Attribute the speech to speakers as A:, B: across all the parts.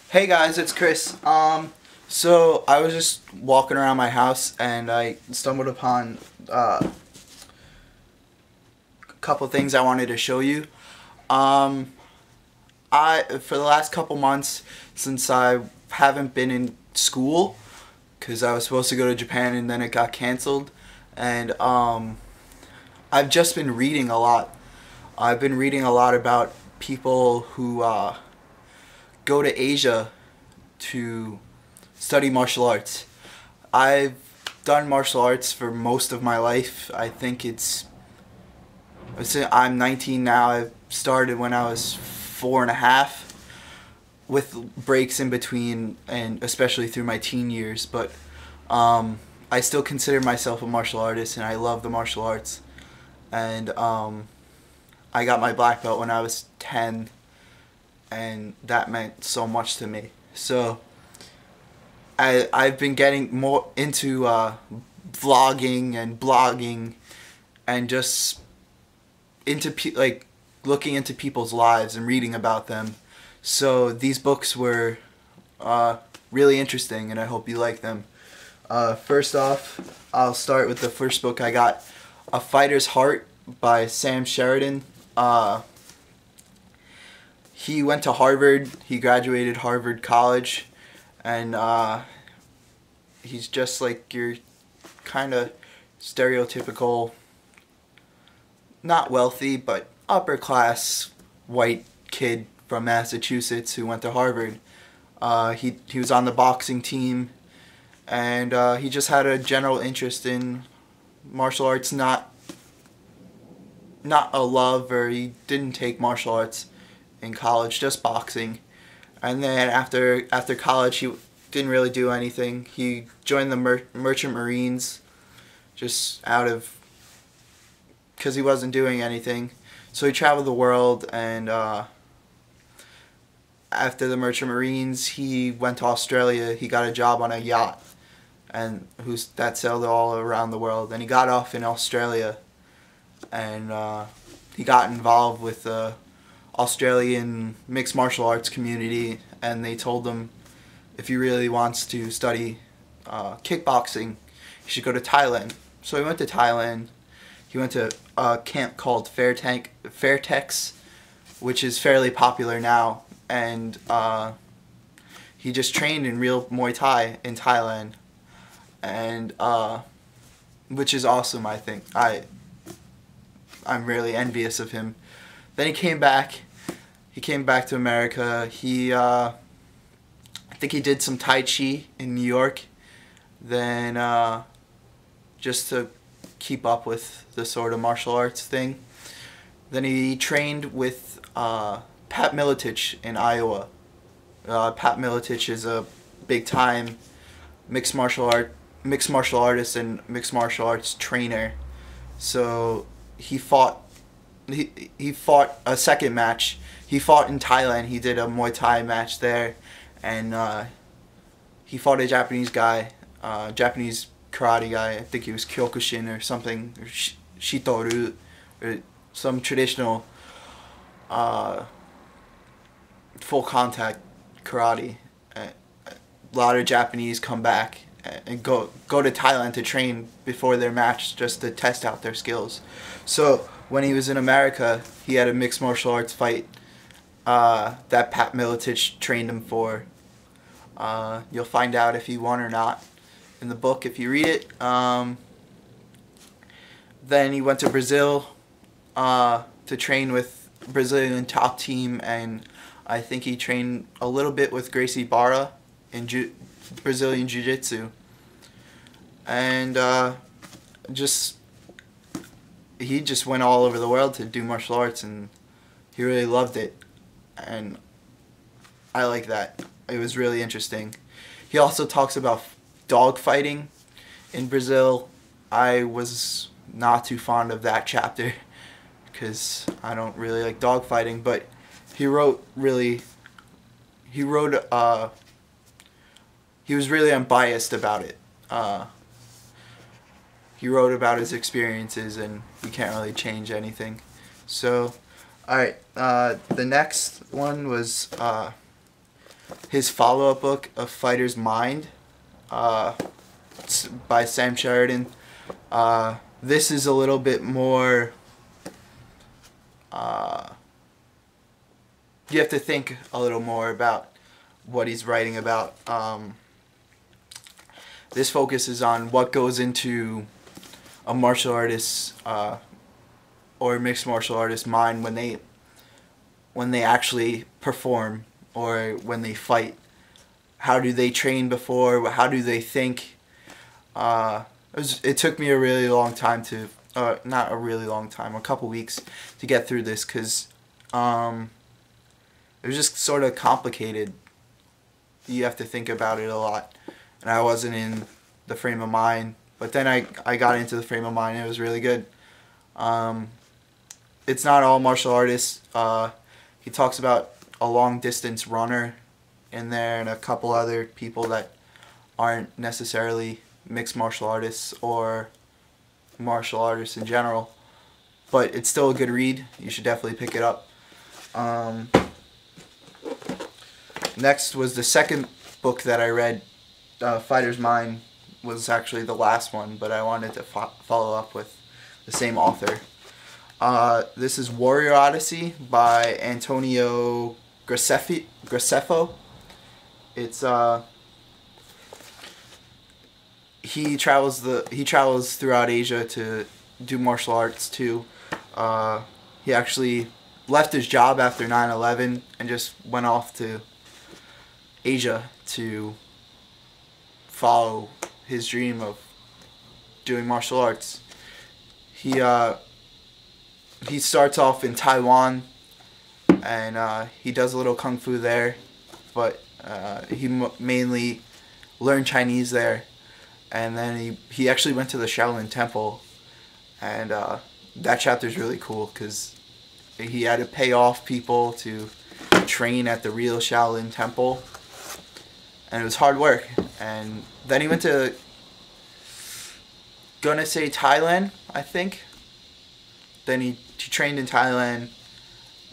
A: Hey guys, it's Chris. So I was just walking around my house and I stumbled upon a couple things I wanted to show you. Um, for the last couple months, since I haven't been in school, because I was supposed to go to Japan and then it got canceled, and I've just been reading a lot. I've been reading a lot about people who go to Asia to study martial arts. I've done martial arts for most of my life. I'm 19 now. I started when I was 4.5, with breaks in between, and especially through my teen years. But I still consider myself a martial artist, and I love the martial arts. And I got my black belt when I was 10, and that meant so much to me. So I've been getting more into vlogging and blogging, and just into looking into people's lives and reading about them. So these books were really interesting, and I hope you like them. First off, I'll start with the first book I got, A Fighter's Heart by Sam Sheridan. He went to Harvard. He graduated Harvard College, and he's just like your kind of stereotypical, not wealthy, but upper class white kid from Massachusetts who went to Harvard. He was on the boxing team, and he just had a general interest in martial arts, not a love, or he didn't take martial arts in college, just boxing. And then after college, he didn't really do anything. He joined the Merchant Marines, just because he wasn't doing anything. So he traveled the world, and after the Merchant Marines, he went to Australia. He got a job on a yacht, and that sailed all around the world. And he got off in Australia, and he got involved with the Australian mixed martial arts community, and they told him if he really wants to study kickboxing, he should go to Thailand. So he went to Thailand. He went to a camp called Fairtex, which is fairly popular now, and he just trained in real Muay Thai in Thailand, and which is awesome. I think I'm really envious of him. Then he came back. He came back to America. I think he did some Tai Chi in New York. Then just to keep up with the sort of martial arts thing. Then he trained with Pat Miletich in Iowa. Pat Miletich is a big time mixed martial artist and mixed martial arts trainer. So he fought a second match. He fought in Thailand. He did a Muay Thai match there, and he fought a Japanese guy, Japanese karate guy. I think he was Kyokushin or something, or Shitoru, or some traditional full contact karate. A lot of Japanese come back and go to Thailand to train before their match, just to test out their skills. So when he was in America, he had a mixed martial arts fight that Pat Miletich trained him for. You'll find out if he won or not in the book if you read it. Then he went to Brazil to train with Brazilian top team, and I think he trained a little bit with Gracie Barra in Brazilian Jiu-Jitsu. And he just went all over the world to do martial arts, and he really loved it, and I like that. It was really interesting. He also talks about dog fighting in Brazil. I was not too fond of that chapter because I don't really like dog fighting, but he was really unbiased about it. He wrote about his experiences, and you can't really change anything. So, alright, the next one was his follow-up book, A Fighter's Mind, by Sam Sheridan. This is a little bit more, you have to think a little more about what he's writing about. This focuses on what goes into a martial artist's or mixed martial artist mind when they actually perform or when they fight. How do they train before? How do they think? It took me a really long time to, not a really long time, a couple weeks to get through this, because it was just sort of complicated. You have to think about it a lot, and I wasn't in the frame of mind. But then I got into the frame of mind, and it was really good. It's not all martial artists. He talks about a long distance runner in there and a couple other people that aren't necessarily mixed martial artists or martial artists in general. But it's still a good read. You should definitely pick it up. Next was the second book that I read. Fighter's Mind was actually the last one, but I wanted to follow up with the same author. This is Warrior Odyssey by Antonio Graceffo. It's he travels throughout Asia to do martial arts too. He actually left his job after 9/11 and just went off to Asia to follow his dream of doing martial arts. He starts off in Taiwan, and he does a little kung fu there, but he mainly learned Chinese there, and then he actually went to the Shaolin Temple, and that chapter is really cool because he had to pay off people to train at the real Shaolin Temple, and it was hard work. And then he went to, gonna say Thailand, I think. Then he trained in Thailand,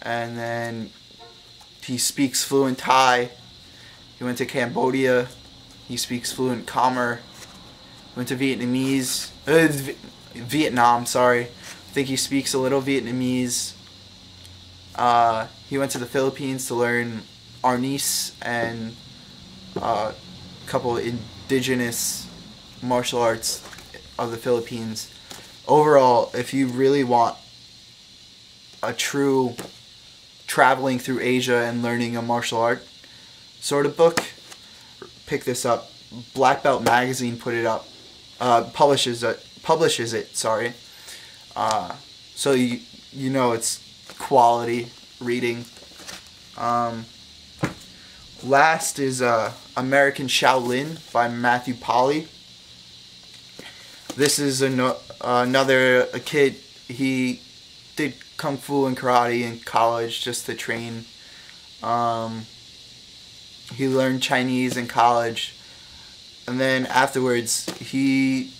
A: and then he speaks fluent Thai. He went to Cambodia. He speaks fluent Khmer. Went to Vietnam, sorry. I think he speaks a little Vietnamese. He went to the Philippines to learn Arnis and a couple indigenous martial arts of the Philippines. Overall, if you really want a true traveling through Asia and learning a martial art sort of book, pick this up. Black Belt Magazine put it up, publishes it. Sorry, so you know it's quality reading. Last is American Shaolin by Matthew Polly. This is another kid. He did kung fu and karate in college just to train. He learned Chinese in college, and then afterwards he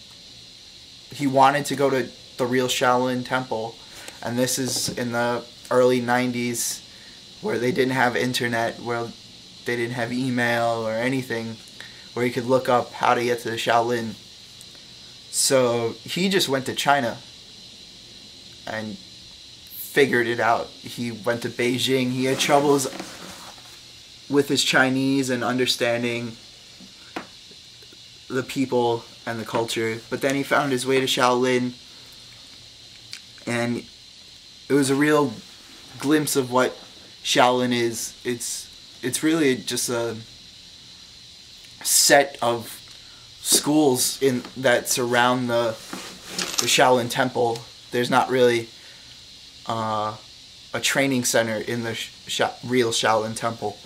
A: wanted to go to the real Shaolin Temple, and this is in the early 90s where they didn't have internet, where they didn't have email or anything where you could look up how to get to the Shaolin. So he just went to China and figured it out. He went to Beijing. He had troubles with his Chinese and understanding the people and the culture, but then he found his way to Shaolin, and it was a real glimpse of what Shaolin is. It's really just a set of schools that surround the Shaolin Temple. There's not really a training center in the real Shaolin Temple.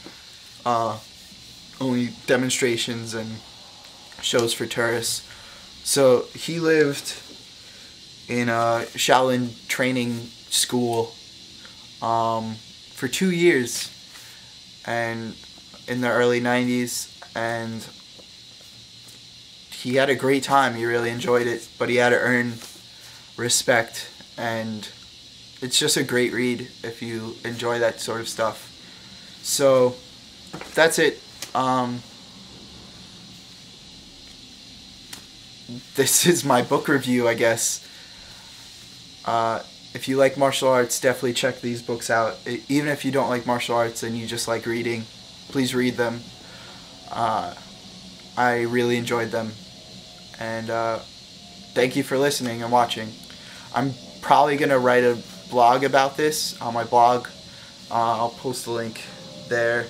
A: Only demonstrations and shows for tourists. So he lived in a Shaolin training school for 2 years, and in the early 90s, and he had a great time. He really enjoyed it, but he had to earn respect, and it's just a great read if you enjoy that sort of stuff. So that's it. This is my book review, I guess. If you like martial arts, definitely check these books out. Even if you don't like martial arts and you just like reading, please read them. I really enjoyed them. And thank you for listening and watching. I'm probably going to write a blog about this on my blog. I'll post a link there.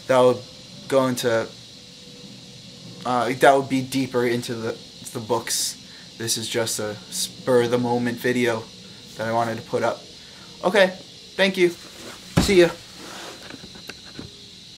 A: That will go into... that would be deeper into the books. This is just a spur-of-the-moment video that I wanted to put up. Okay, thank you. See ya.